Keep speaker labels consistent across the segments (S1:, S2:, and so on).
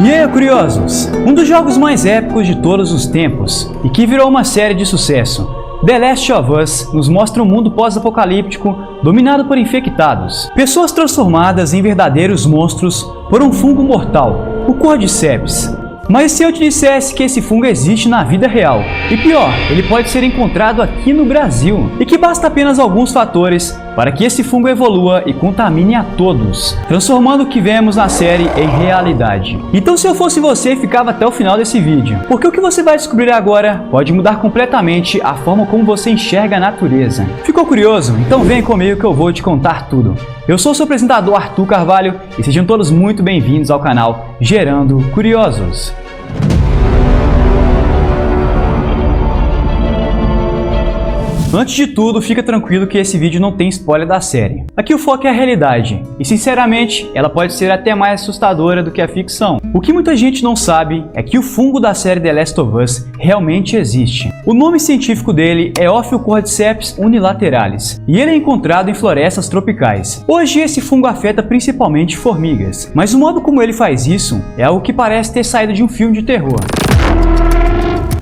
S1: E aí, curiosos? Um dos jogos mais épicos de todos os tempos e que virou uma série de sucesso, The Last of Us nos mostra um mundo pós-apocalíptico dominado por infectados, pessoas transformadas em verdadeiros monstros por um fungo mortal, o Cordyceps. Mas se eu te dissesse que esse fungo existe na vida real, e pior, ele pode ser encontrado aqui no Brasil, e que basta apenas alguns fatores para que esse fungo evolua e contamine a todos, transformando o que vemos na série em realidade. Então, se eu fosse você, ficava até o final desse vídeo, porque o que você vai descobrir agora pode mudar completamente a forma como você enxerga a natureza. Ficou curioso? Então vem comigo que eu vou te contar tudo. Eu sou o seu apresentador Arthur Carvalho e sejam todos muito bem-vindos ao canal Gerando Curiosos. Antes de tudo, fica tranquilo que esse vídeo não tem spoiler da série. Aqui o foco é a realidade, e sinceramente, ela pode ser até mais assustadora do que a ficção. O que muita gente não sabe é que o fungo da série The Last of Us realmente existe. O nome científico dele é Ophiocordyceps unilateralis, e ele é encontrado em florestas tropicais. Hoje esse fungo afeta principalmente formigas, mas o modo como ele faz isso é algo que parece ter saído de um filme de terror.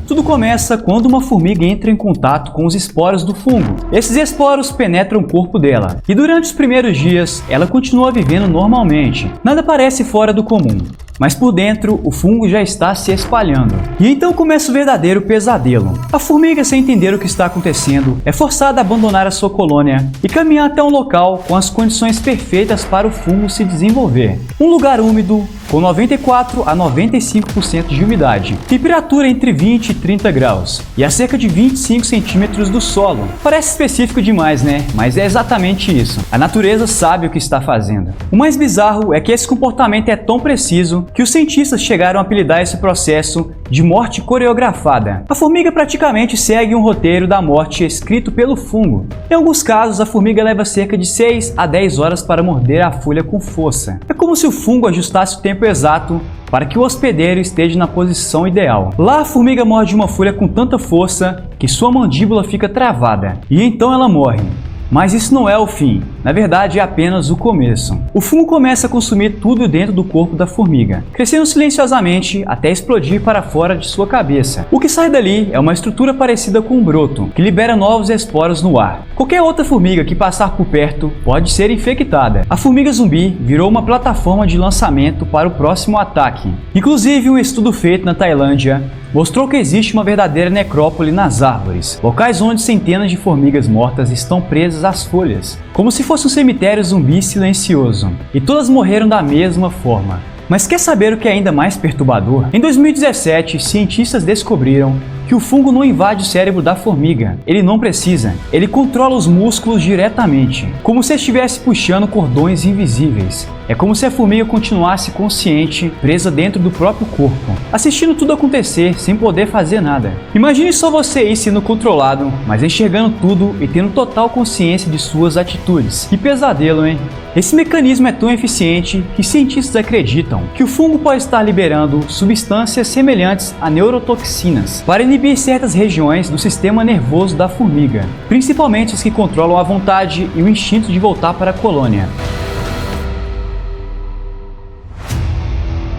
S1: Tudo começa quando uma formiga entra em contato com os esporos do fungo. Esses esporos penetram o corpo dela, e durante os primeiros dias, ela continua vivendo normalmente. Nada parece fora do comum, mas por dentro, o fungo já está se espalhando. E então começa o verdadeiro pesadelo. A formiga, sem entender o que está acontecendo, é forçada a abandonar a sua colônia e caminhar até um local com as condições perfeitas para o fungo se desenvolver. Um lugar úmido, com 94 a 95% de umidade, temperatura entre 20 e 30 graus, e a cerca de 25 centímetros do solo. Parece específico demais, né? Mas é exatamente isso. A natureza sabe o que está fazendo. O mais bizarro é que esse comportamento é tão preciso que os cientistas chegaram a apelidar esse processo de morte coreografada. A formiga praticamente segue um roteiro da morte escrito pelo fungo. Em alguns casos, a formiga leva cerca de 6 a 10 horas para morder a folha com força. É como se o fungo ajustasse o tempo exato para que o hospedeiro esteja na posição ideal. Lá, a formiga morde uma folha com tanta força que sua mandíbula fica travada, e então ela morre. Mas isso não é o fim, na verdade é apenas o começo. O fungo começa a consumir tudo dentro do corpo da formiga, crescendo silenciosamente até explodir para fora de sua cabeça. O que sai dali é uma estrutura parecida com um broto, que libera novos esporos no ar. Qualquer outra formiga que passar por perto pode ser infectada. A formiga zumbi virou uma plataforma de lançamento para o próximo ataque. Inclusive, um estudo feito na Tailândia mostrou que existe uma verdadeira necrópole nas árvores, locais onde centenas de formigas mortas estão presas às folhas, como se fosse um cemitério zumbi silencioso, e todas morreram da mesma forma. Mas quer saber o que é ainda mais perturbador? Em 2017, cientistas descobriram que o fungo não invade o cérebro da formiga. Ele não precisa. Ele controla os músculos diretamente, como se estivesse puxando cordões invisíveis. É como se a formiga continuasse consciente, presa dentro do próprio corpo, assistindo tudo acontecer sem poder fazer nada. Imagine só você aí sendo controlado, mas enxergando tudo e tendo total consciência de suas atitudes. Que pesadelo, hein? Esse mecanismo é tão eficiente que cientistas acreditam que o fungo pode estar liberando substâncias semelhantes a neurotoxinas para inibir certas regiões do sistema nervoso da formiga, principalmente as que controlam a vontade e o instinto de voltar para a colônia.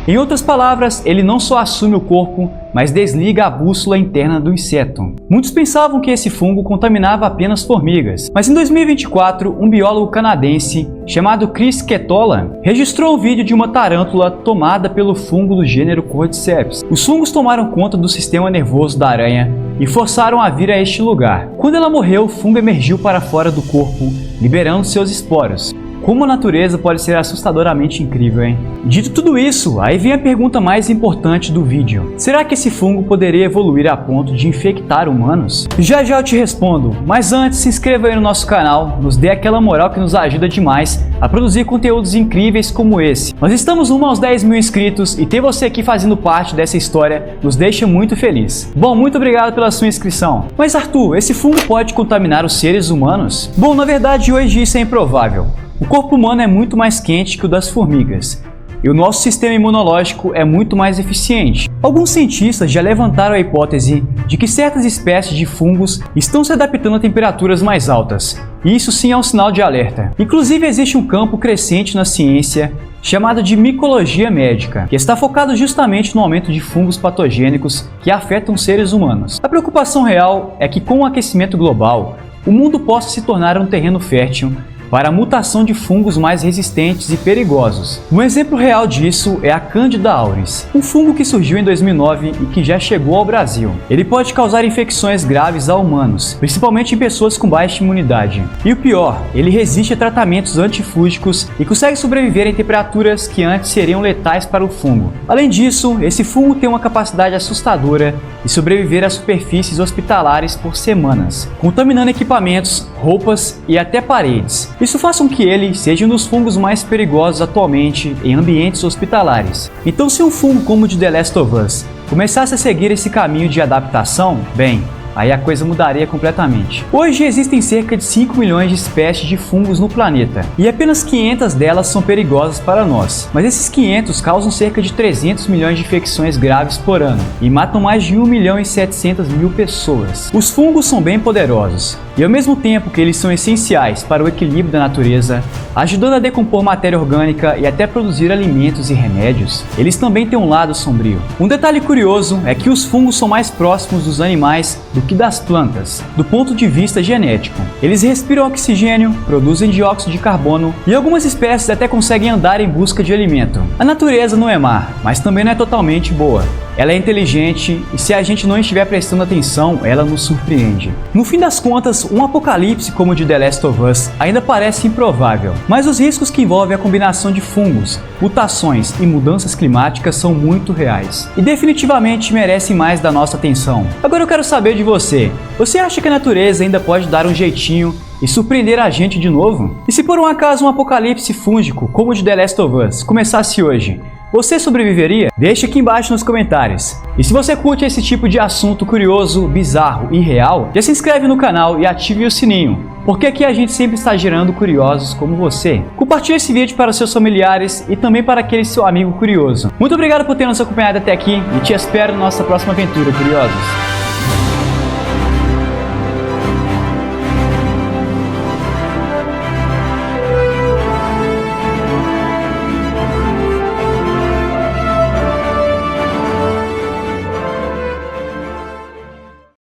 S1: Em outras palavras, ele não só assume o corpo, mas desliga a bússola interna do inseto. Muitos pensavam que esse fungo contaminava apenas formigas, mas em 2024, um biólogo canadense chamado Chris Ketola registrou um vídeo de uma tarântula tomada pelo fungo do gênero Cordyceps. Os fungos tomaram conta do sistema nervoso da aranha e forçaram a vir a este lugar. Quando ela morreu, o fungo emergiu para fora do corpo, liberando seus esporos. Como a natureza pode ser assustadoramente incrível, hein? Dito tudo isso, aí vem a pergunta mais importante do vídeo. Será que esse fungo poderia evoluir a ponto de infectar humanos? Já já eu te respondo, mas antes se inscreva aí no nosso canal, nos dê aquela moral que nos ajuda demais a produzir conteúdos incríveis como esse. Nós estamos rumo aos 10 mil inscritos e ter você aqui fazendo parte dessa história nos deixa muito feliz. Bom, muito obrigado pela sua inscrição. Mas Arthur, esse fungo pode contaminar os seres humanos? Bom, na verdade hoje isso é improvável. O corpo humano é muito mais quente que o das formigas, e o nosso sistema imunológico é muito mais eficiente. Alguns cientistas já levantaram a hipótese de que certas espécies de fungos estão se adaptando a temperaturas mais altas, e isso sim é um sinal de alerta. Inclusive existe um campo crescente na ciência chamado de micologia médica, que está focado justamente no aumento de fungos patogênicos que afetam seres humanos. A preocupação real é que com o aquecimento global, o mundo possa se tornar um terreno fértil para a mutação de fungos mais resistentes e perigosos. Um exemplo real disso é a Candida auris, um fungo que surgiu em 2009 e que já chegou ao Brasil. Ele pode causar infecções graves a humanos, principalmente em pessoas com baixa imunidade. E o pior, ele resiste a tratamentos antifúngicos e consegue sobreviver em temperaturas que antes seriam letais para o fungo. Além disso, esse fungo tem uma capacidade assustadora de sobreviver a superfícies hospitalares por semanas, contaminando equipamentos, roupas e até paredes. Isso faz com que ele seja um dos fungos mais perigosos atualmente em ambientes hospitalares. Então, se um fungo como o de The Last of Us começasse a seguir esse caminho de adaptação, bem, aí a coisa mudaria completamente. Hoje existem cerca de 5 milhões de espécies de fungos no planeta, e apenas 500 delas são perigosas para nós. Mas esses 500 causam cerca de 300 milhões de infecções graves por ano, e matam mais de 1.700.000 pessoas. Os fungos são bem poderosos, e ao mesmo tempo que eles são essenciais para o equilíbrio da natureza, ajudando a decompor matéria orgânica e até produzir alimentos e remédios, eles também têm um lado sombrio. Um detalhe curioso é que os fungos são mais próximos dos animais do que das plantas, do ponto de vista genético. Eles respiram oxigênio, produzem dióxido de carbono e algumas espécies até conseguem andar em busca de alimento. A natureza não é má, mas também não é totalmente boa. Ela é inteligente e se a gente não estiver prestando atenção, ela nos surpreende. No fim das contas, um apocalipse como o de The Last of Us ainda parece improvável, mas os riscos que envolvem a combinação de fungos, mutações e mudanças climáticas são muito reais e definitivamente merecem mais da nossa atenção. Agora eu quero saber de você. Você acha que a natureza ainda pode dar um jeitinho e surpreender a gente de novo? E se por um acaso um apocalipse fúngico como o de The Last of Us começasse hoje, você sobreviveria? Deixe aqui embaixo nos comentários. E se você curte esse tipo de assunto curioso, bizarro e real, já se inscreve no canal e ative o sininho, porque aqui a gente sempre está gerando curiosos como você. Compartilhe esse vídeo para seus familiares e também para aquele seu amigo curioso. Muito obrigado por ter nos acompanhado até aqui e te espero na nossa próxima aventura, curiosos.